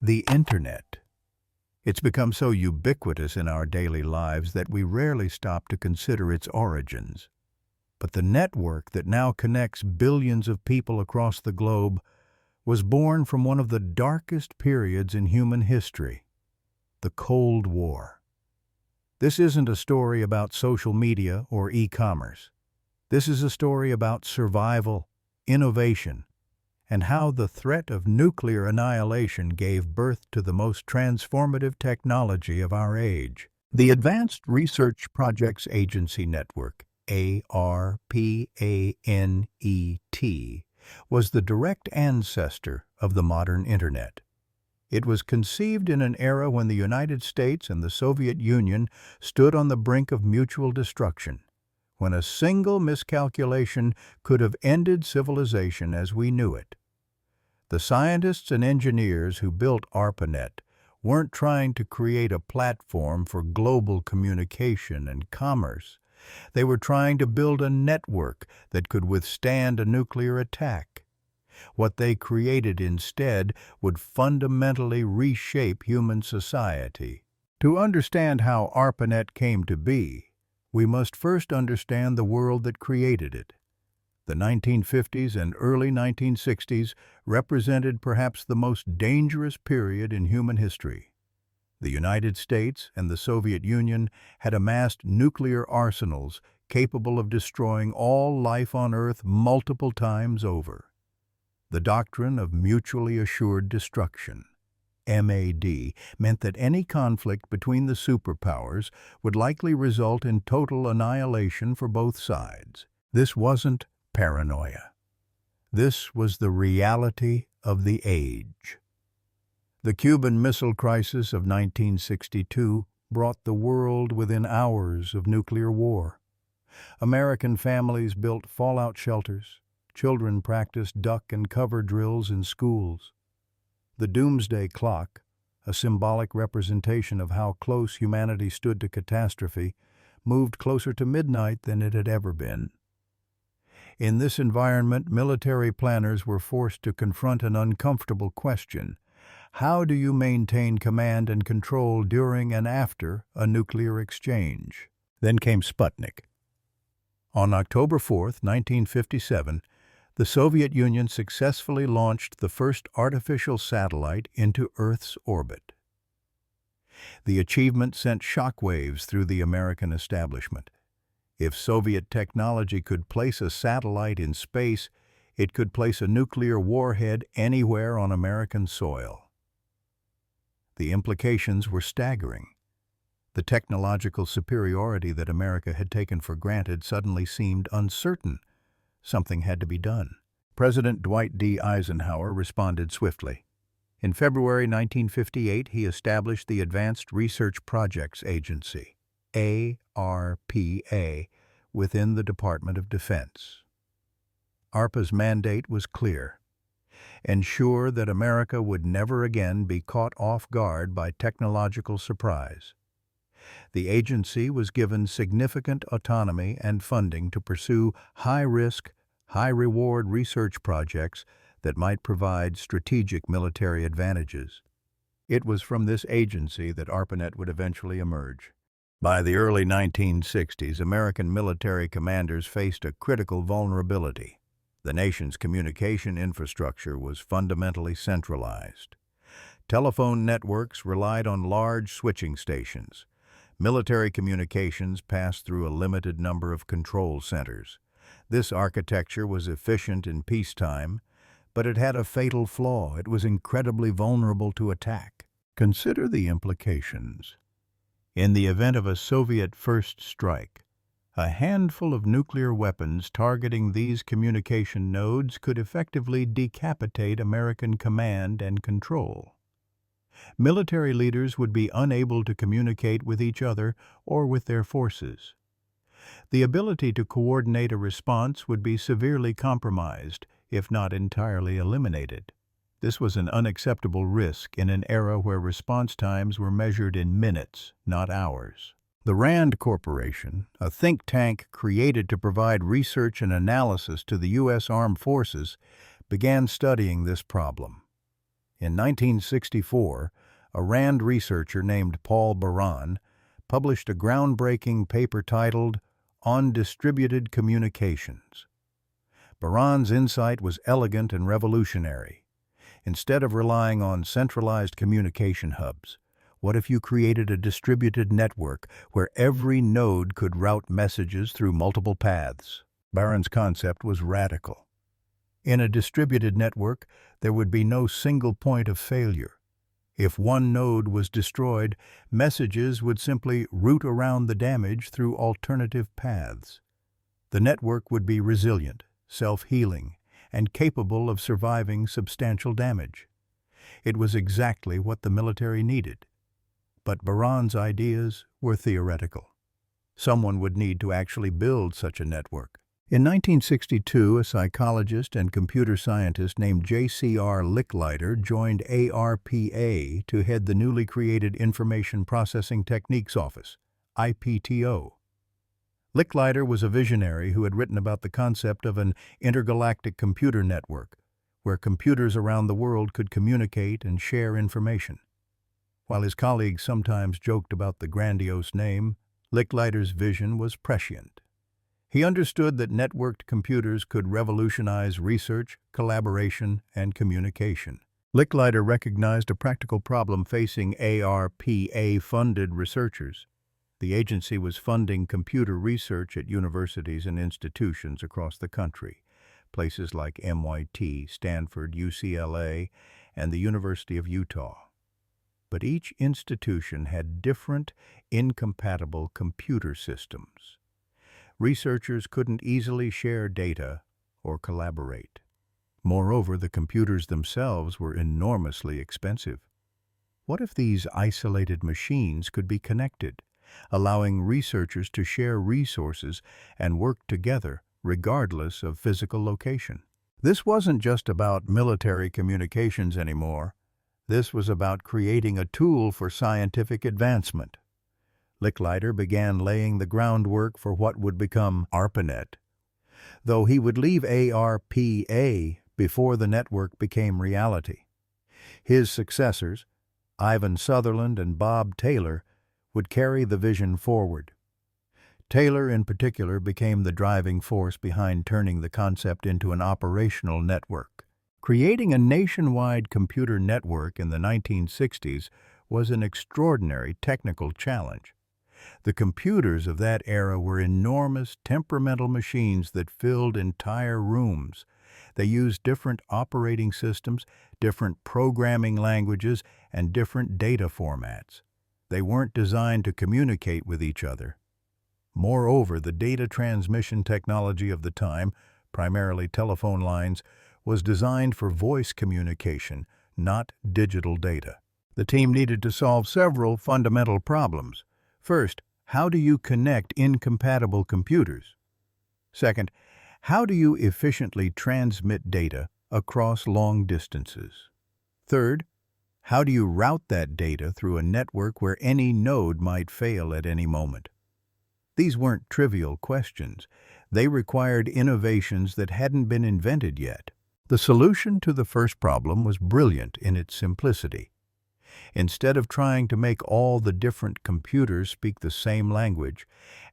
The Internet. It's become so ubiquitous in our daily lives that we rarely stop to consider its origins. But the network that now connects billions of people across the globe was born from one of the darkest periods in human history, the Cold War. This isn't a story about social media or e-commerce. This is a story about survival, innovation, and how the threat of nuclear annihilation gave birth to the most transformative technology of our age. The Advanced Research Projects Agency Network, ARPANET, was the direct ancestor of the modern Internet. It was conceived in an era when the United States and the Soviet Union stood on the brink of mutual destruction, when a single miscalculation could have ended civilization as we knew it. The scientists and engineers who built ARPANET weren't trying to create a platform for global communication and commerce. They were trying to build a network that could withstand a nuclear attack. What they created instead would fundamentally reshape human society. To understand how ARPANET came to be, we must first understand the world that created it. The 1950s and early 1960s represented perhaps the most dangerous period in human history. The United States and the Soviet Union had amassed nuclear arsenals capable of destroying all life on Earth multiple times over. The doctrine of mutually assured destruction, MAD, meant that any conflict between the superpowers would likely result in total annihilation for both sides. This wasn't paranoia. This was the reality of the age. The Cuban Missile Crisis of 1962 brought the world within hours of nuclear war. American families built fallout shelters. Children practiced duck and cover drills in schools. The doomsday clock, a symbolic representation of how close humanity stood to catastrophe, moved closer to midnight than it had ever been. In this environment, military planners were forced to confront an uncomfortable question. How do you maintain command and control during and after a nuclear exchange? Then came Sputnik. On October 4, 1957, the Soviet Union successfully launched the first artificial satellite into Earth's orbit. The achievement sent shockwaves through the American establishment. If Soviet technology could place a satellite in space, it could place a nuclear warhead anywhere on American soil. The implications were staggering. The technological superiority that America had taken for granted suddenly seemed uncertain. Something had to be done. President Dwight D. Eisenhower responded swiftly. In February 1958, he established the Advanced Research Projects Agency, ARPA, within the Department of Defense. ARPA's mandate was clear: ensure that America would never again be caught off guard by technological surprise. The agency was given significant autonomy and funding to pursue high-risk, high-reward research projects that might provide strategic military advantages. It was from this agency that ARPANET would eventually emerge. By the early 1960s, American military commanders faced a critical vulnerability. The nation's communication infrastructure was fundamentally centralized. Telephone networks relied on large switching stations. Military communications passed through a limited number of control centers. This architecture was efficient in peacetime, but it had a fatal flaw. It was incredibly vulnerable to attack. Consider the implications. In the event of a Soviet first strike, a handful of nuclear weapons targeting these communication nodes could effectively decapitate American command and control. Military leaders would be unable to communicate with each other or with their forces. The ability to coordinate a response would be severely compromised, if not entirely eliminated. This was an unacceptable risk in an era where response times were measured in minutes, not hours. The RAND Corporation, a think tank created to provide research and analysis to the U.S. Armed Forces, began studying this problem. In 1964, a Rand researcher named Paul Baran published a groundbreaking paper titled On Distributed Communications. Baran's insight was elegant and revolutionary. Instead of relying on centralized communication hubs, what if you created a distributed network where every node could route messages through multiple paths? Baran's concept was radical. In a distributed network, there would be no single point of failure. If one node was destroyed, messages would simply route around the damage through alternative paths. The network would be resilient, self-healing, and capable of surviving substantial damage. It was exactly what the military needed. But Baran's ideas were theoretical. Someone would need to actually build such a network. In 1962, a psychologist and computer scientist named J.C.R. Licklider joined ARPA to head the newly created Information Processing Techniques Office, IPTO. Licklider was a visionary who had written about the concept of an intergalactic computer network, where computers around the world could communicate and share information. While his colleagues sometimes joked about the grandiose name, Licklider's vision was prescient. He understood that networked computers could revolutionize research, collaboration, and communication. Licklider recognized a practical problem facing ARPA-funded researchers. The agency was funding computer research at universities and institutions across the country, places like MIT, Stanford, UCLA, and the University of Utah. But each institution had different, incompatible computer systems. Researchers couldn't easily share data or collaborate. Moreover, the computers themselves were enormously expensive. What if these isolated machines could be connected, allowing researchers to share resources and work together regardless of physical location? This wasn't just about military communications anymore. This was about creating a tool for scientific advancement. Licklider began laying the groundwork for what would become ARPANET, though he would leave ARPA before the network became reality. His successors, Ivan Sutherland and Bob Taylor, would carry the vision forward. Taylor, in particular, became the driving force behind turning the concept into an operational network. Creating a nationwide computer network in the 1960s was an extraordinary technical challenge. The computers of that era were enormous, temperamental machines that filled entire rooms. They used different operating systems, different programming languages, and different data formats. They weren't designed to communicate with each other. Moreover, the data transmission technology of the time, primarily telephone lines, was designed for voice communication, not digital data. The team needed to solve several fundamental problems. First, how do you connect incompatible computers? Second, how do you efficiently transmit data across long distances? Third, how do you route that data through a network where any node might fail at any moment? These weren't trivial questions. They required innovations that hadn't been invented yet. The solution to the first problem was brilliant in its simplicity. Instead of trying to make all the different computers speak the same language,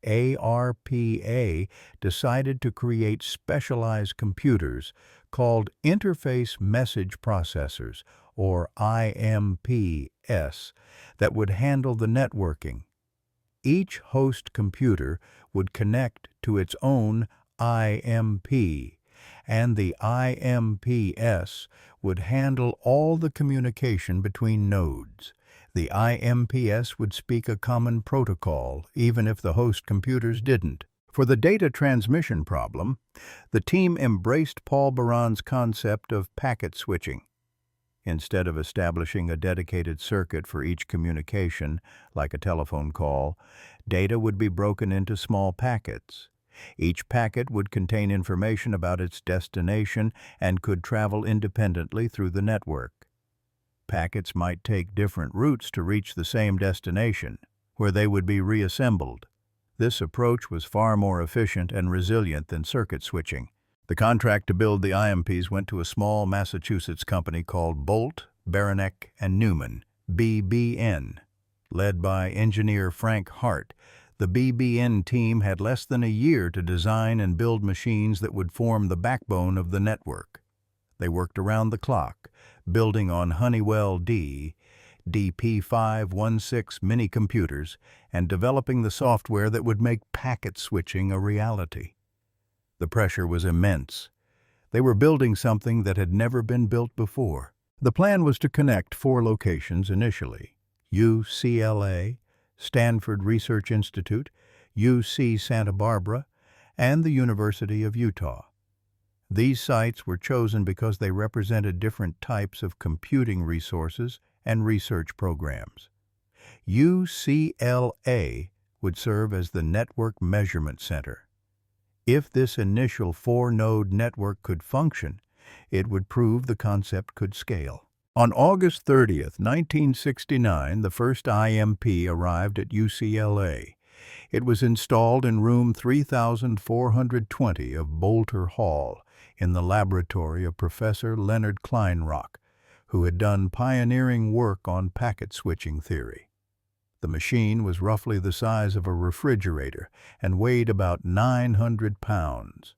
ARPA decided to create specialized computers called Interface Message Processors, or IMPS, that would handle the networking. Each host computer would connect to its own IMP, and the IMPS would handle all the communication between nodes. The IMPS would speak a common protocol, even if the host computers didn't. For the data transmission problem, the team embraced Paul Baran's concept of packet switching. Instead of establishing a dedicated circuit for each communication, like a telephone call, data would be broken into small packets. Each packet would contain information about its destination and could travel independently through the network. Packets might take different routes to reach the same destination, where they would be reassembled. This approach was far more efficient and resilient than circuit switching. The contract to build the IMPs went to a small Massachusetts company called Bolt, Beranek and Newman, BBN. Led by engineer Frank Hart, the BBN team had less than a year to design and build machines that would form the backbone of the network. They worked around the clock, building on Honeywell DP516 mini-computers and developing the software that would make packet switching a reality. The pressure was immense. They were building something that had never been built before. The plan was to connect 4 locations initially: UCLA, Stanford Research Institute, UC Santa Barbara, and the University of Utah. These sites were chosen because they represented different types of computing resources and research programs. UCLA would serve as the Network Measurement Center. If this initial 4-node network could function, it would prove the concept could scale. On August 30, 1969, the first IMP arrived at UCLA. It was installed in room 3420 of Bolter Hall in the laboratory of Professor Leonard Kleinrock, who had done pioneering work on packet switching theory. The machine was roughly the size of a refrigerator and weighed about 900 pounds.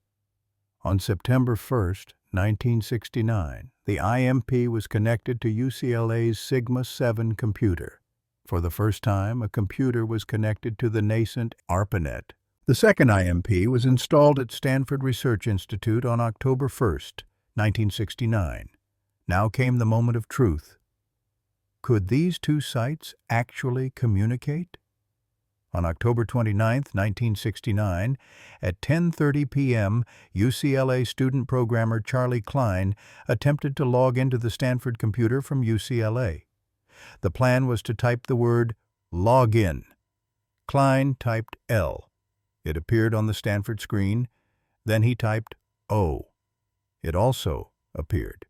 On September 1, 1969, the IMP was connected to UCLA's Sigma 7 computer. For the first time, a computer was connected to the nascent ARPANET. The second IMP was installed at Stanford Research Institute on October 1, 1969. Now came the moment of truth. Could these 2 sites actually communicate? On October 29, 1969, at 10:30 p.m., UCLA student programmer Charlie Klein attempted to log into the Stanford computer from UCLA. The plan was to type the word "login." Klein typed L. It appeared on the Stanford screen. Then he typed O. It also appeared.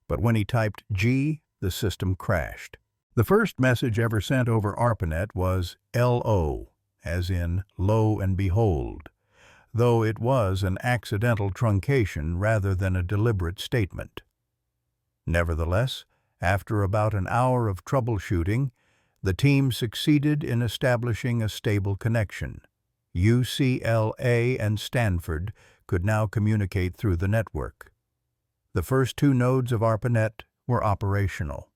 But when he typed G, the system crashed. The first message ever sent over ARPANET was LO, as in lo and behold, though it was an accidental truncation rather than a deliberate statement. Nevertheless, after about an hour of troubleshooting, the team succeeded in establishing a stable connection. UCLA and Stanford could now communicate through the network. The first 2 nodes of ARPANET were operational.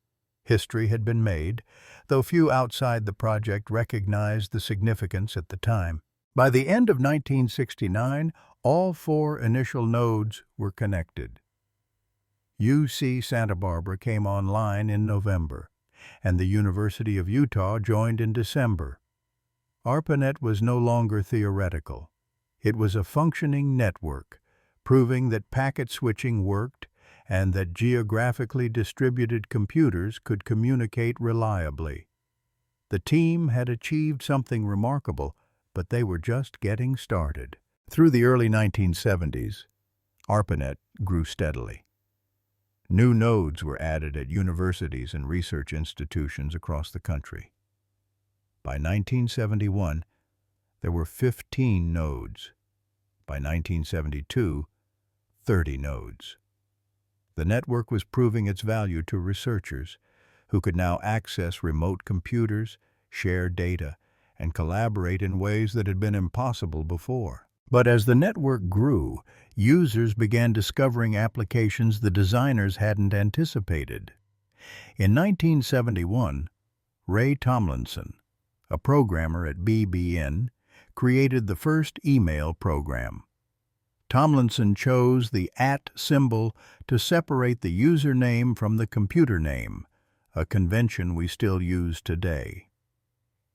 History had been made, though few outside the project recognized the significance at the time. By the end of 1969, all 4 initial nodes were connected. UC Santa Barbara came online in November, and the University of Utah joined in December. ARPANET was no longer theoretical. It was a functioning network, proving that packet switching worked and that geographically distributed computers could communicate reliably. The team had achieved something remarkable, but they were just getting started. Through the early 1970s, ARPANET grew steadily. New nodes were added at universities and research institutions across the country. By 1971, there were 15 nodes. By 1972, 30 nodes. The network was proving its value to researchers, who could now access remote computers, share data, and collaborate in ways that had been impossible before. But as the network grew, users began discovering applications the designers hadn't anticipated. In 1971, Ray Tomlinson, a programmer at BBN, created the first email program. Tomlinson chose the @ symbol to separate the username from the computer name, a convention we still use today.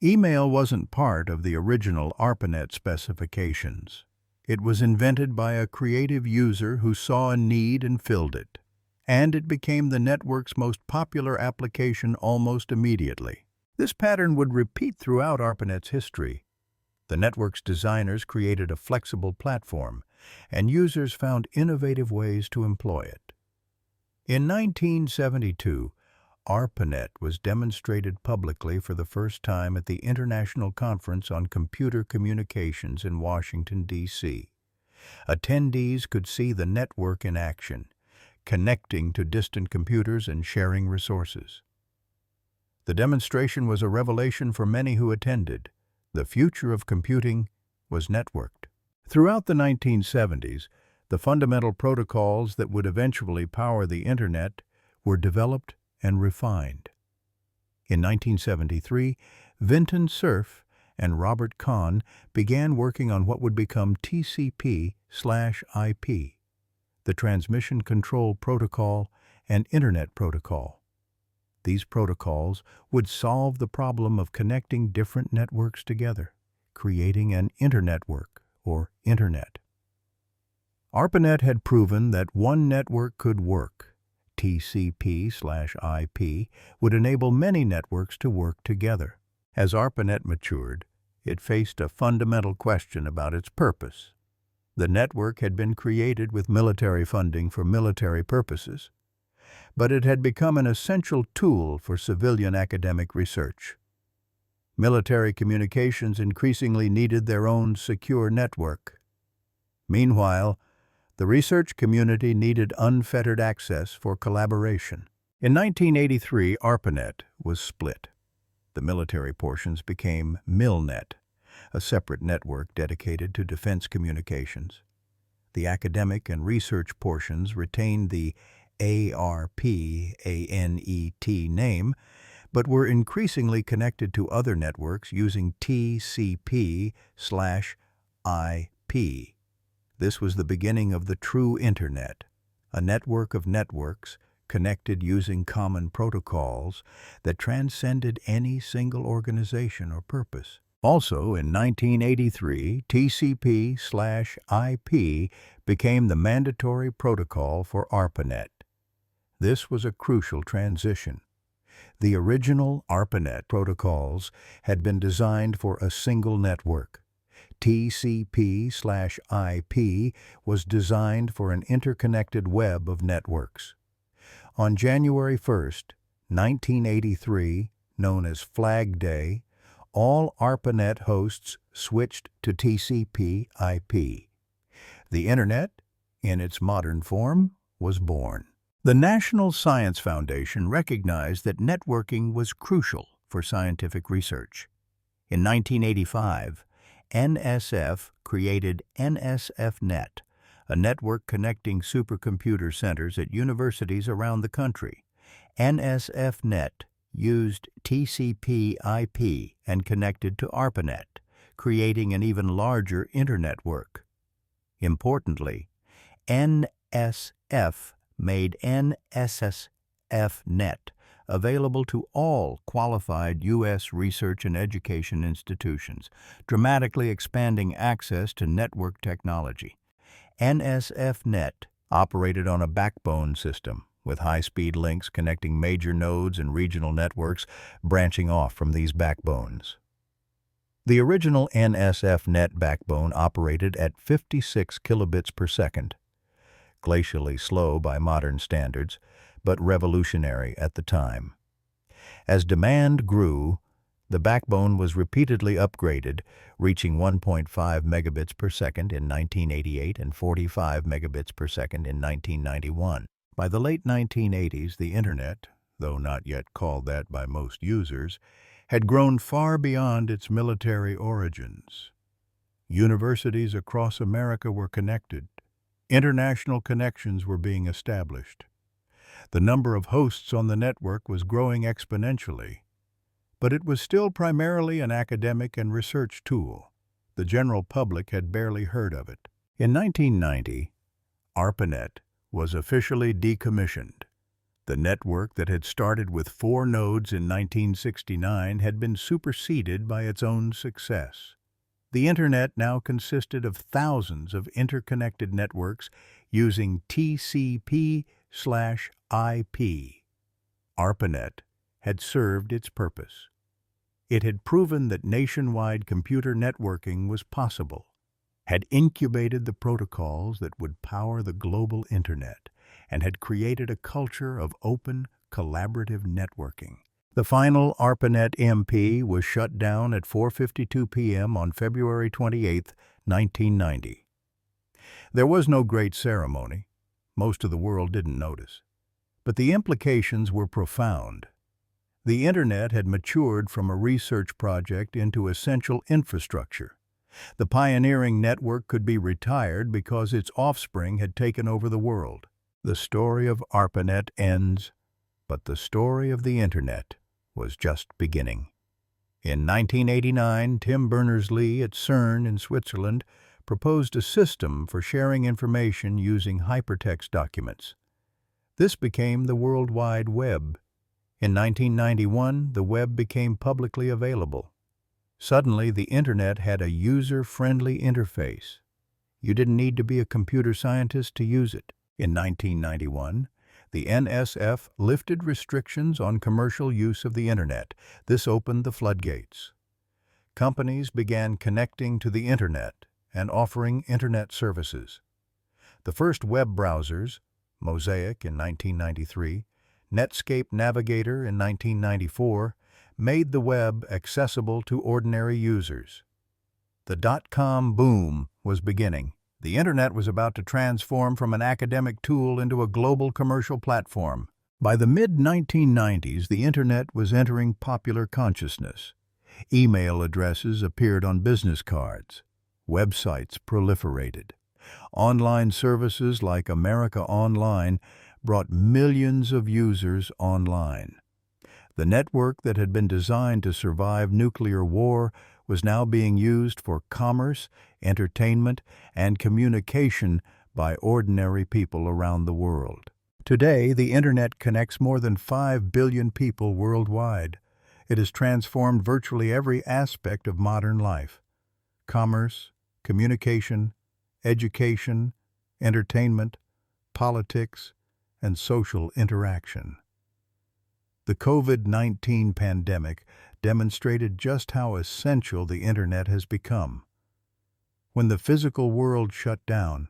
Email wasn't part of the original ARPANET specifications. It was invented by a creative user who saw a need and filled it, and it became the network's most popular application almost immediately. This pattern would repeat throughout ARPANET's history. The network's designers created a flexible platform, and users found innovative ways to employ it. In 1972, ARPANET was demonstrated publicly for the first time at the International Conference on Computer Communications in Washington, D.C. Attendees could see the network in action, connecting to distant computers and sharing resources. The demonstration was a revelation for many who attended. The future of computing was networked. Throughout the 1970s, the fundamental protocols that would eventually power the Internet were developed and refined. In 1973, Vinton Cerf and Robert Kahn began working on what would become TCP/IP, the Transmission Control Protocol and Internet Protocol. These protocols would solve the problem of connecting different networks together, creating an internetwork, or Internet. ARPANET had proven that one network could work. TCP/IP would enable many networks to work together. As ARPANET matured, it faced a fundamental question about its purpose. The network had been created with military funding for military purposes, but it had become an essential tool for civilian academic research. Military communications increasingly needed their own secure network. Meanwhile, the research community needed unfettered access for collaboration. In 1983, ARPANET was split. The military portions became MILNET, a separate network dedicated to defense communications. The academic and research portions retained the ARPANET name, but were increasingly connected to other networks using TCP/IP. This was the beginning of the true Internet, a network of networks connected using common protocols that transcended any single organization or purpose. Also, in 1983, TCP/IP became the mandatory protocol for ARPANET. This was a crucial transition. The original ARPANET protocols had been designed for a single network. TCP/IP was designed for an interconnected web of networks. On January 1, 1983, known as Flag Day, all ARPANET hosts switched to TCP/IP. The Internet, in its modern form, was born. The National Science Foundation recognized that networking was crucial for scientific research. In 1985, NSF created NSFnet, a network connecting supercomputer centers at universities around the country. NSFnet used TCP/IP and connected to ARPANET, creating an even larger internetwork. Importantly, NSF made NSFnet available to all qualified U.S. research and education institutions, dramatically expanding access to network technology. NSFnet operated on a backbone system, with high-speed links connecting major nodes and regional networks branching off from these backbones. The original NSFnet backbone operated at 56 kilobits per second, glacially slow by modern standards, but revolutionary at the time. As demand grew, the backbone was repeatedly upgraded, reaching 1.5 megabits per second in 1988 and 45 megabits per second in 1991. By the late 1980s, the Internet, though not yet called that by most users, had grown far beyond its military origins. Universities across America were connected. International connections were being established. The number of hosts on the network was growing exponentially, but it was still primarily an academic and research tool. The general public had barely heard of it. In 1990, ARPANET was officially decommissioned. The network that had started with 4 nodes in 1969 had been superseded by its own success. The Internet now consisted of thousands of interconnected networks using TCP/IP. ARPANET had served its purpose. It had proven that nationwide computer networking was possible, had incubated the protocols that would power the global Internet, and had created a culture of open, collaborative networking. The final ARPANET MP was shut down at 4:52 p.m. on February 28, 1990. There was no great ceremony. most of the world didn't notice. But the implications were profound. The Internet had matured from a research project into essential infrastructure. The pioneering network could be retired because its offspring had taken over the world. The story of ARPANET ends, but the story of the Internet was just beginning. In 1989, Tim Berners-Lee at CERN in Switzerland proposed a system for sharing information using hypertext documents. This became the World Wide Web. In 1991, the web became publicly available. Suddenly, the Internet had a user-friendly interface. You didn't need to be a computer scientist to use it. In 1991, the NSF lifted restrictions on commercial use of the Internet. This opened the floodgates. Companies began connecting to the Internet and offering Internet services. The first web browsers, Mosaic in 1993, Netscape Navigator in 1994, made the web accessible to ordinary users. The dot-com boom was beginning. The Internet was about to transform from an academic tool into a global commercial platform. By the mid-1990s, the Internet was entering popular consciousness. Email addresses appeared on business cards. Websites proliferated. Online services like America Online brought millions of users online. The network that had been designed to survive nuclear war was now being used for commerce, entertainment, and communication by ordinary people around the world. Today, the Internet connects more than 5 billion people worldwide. It has transformed virtually every aspect of modern life: commerce, communication, education, entertainment, politics, and social interaction. The COVID-19 pandemic demonstrated just how essential the Internet has become. When the physical world shut down,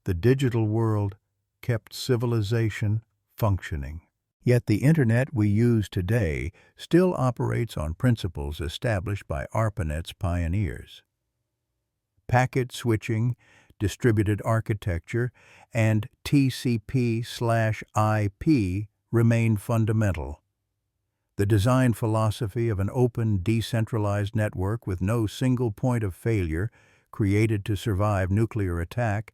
the digital world kept civilization functioning. Yet the Internet we use today still operates on principles established by ARPANET's pioneers. Packet switching, distributed architecture, and TCP/IP remain fundamental. The design philosophy of an open, decentralized network with no single point of failure, created to survive nuclear attack,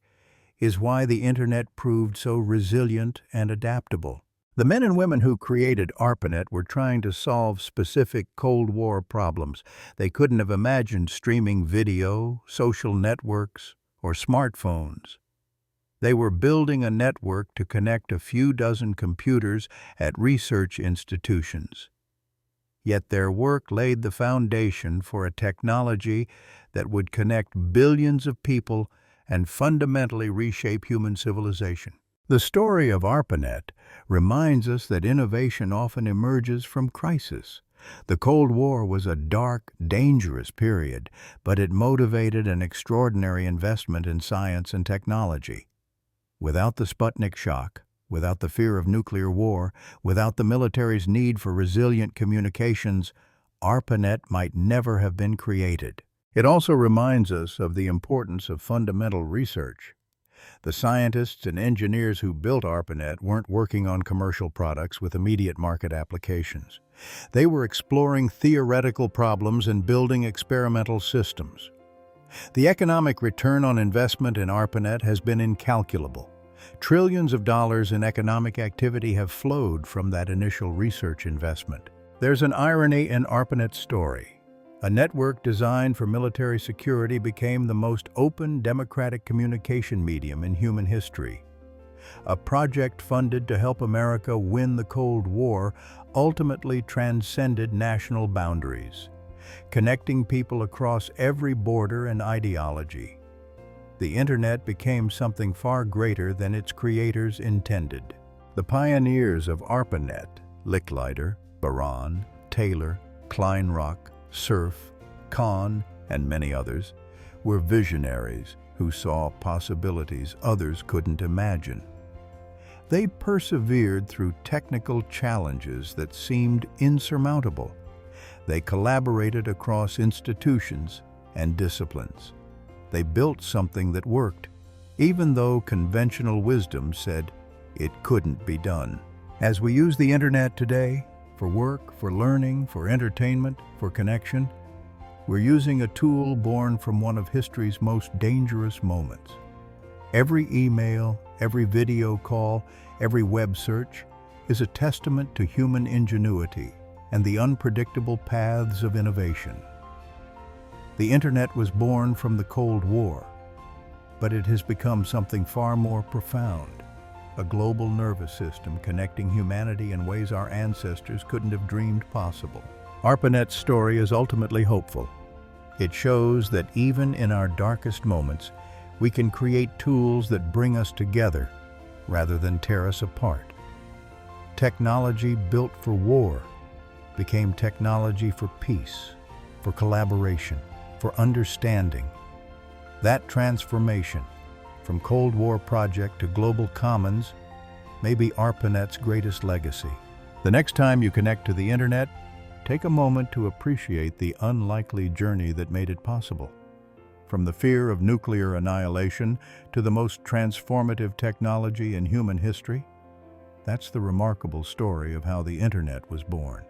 is why the Internet proved so resilient and adaptable. The men and women who created ARPANET were trying to solve specific Cold War problems. They couldn't have imagined streaming video, social networks, or smartphones. They were building a network to connect a few dozen computers at research institutions. Yet their work laid the foundation for a technology that would connect billions of people and fundamentally reshape human civilization. The story of ARPANET reminds us that innovation often emerges from crisis. The Cold War was a dark, dangerous period, but it motivated an extraordinary investment in science and technology. Without the Sputnik shock, without the fear of nuclear war, without the military's need for resilient communications, ARPANET might never have been created. It also reminds us of the importance of fundamental research. The scientists and engineers who built ARPANET weren't working on commercial products with immediate market applications. They were exploring theoretical problems and building experimental systems. The economic return on investment in ARPANET has been incalculable. Trillions of dollars in economic activity have flowed from that initial research investment. There's an irony in ARPANET's story. A network designed for military security became the most open, democratic communication medium in human history. A project funded to help America win the Cold War ultimately transcended national boundaries, connecting people across every border and ideology. The Internet became something far greater than its creators intended. The pioneers of ARPANET, Licklider, Baran, Taylor, Kleinrock, Cerf, Kahn, and many others, were visionaries who saw possibilities others couldn't imagine. They persevered through technical challenges that seemed insurmountable. They collaborated across institutions and disciplines. They built something that worked, even though conventional wisdom said it couldn't be done. As we use the internet today, for work, for learning, for entertainment, for connection, we're using a tool born from one of history's most dangerous moments. Every email, every video call, every web search is a testament to human ingenuity and the unpredictable paths of innovation. The internet was born from the Cold War, but it has become something far more profound, a global nervous system connecting humanity in ways our ancestors couldn't have dreamed possible. ARPANET's story is ultimately hopeful. It shows that even in our darkest moments, we can create tools that bring us together rather than tear us apart. Technology built for war became technology for peace, for collaboration, for understanding. That transformation, from Cold War project to global commons, may be ARPANET's greatest legacy. The next time you connect to the internet, take a moment to appreciate the unlikely journey that made it possible. From the fear of nuclear annihilation to the most transformative technology in human history, that's the remarkable story of how the internet was born.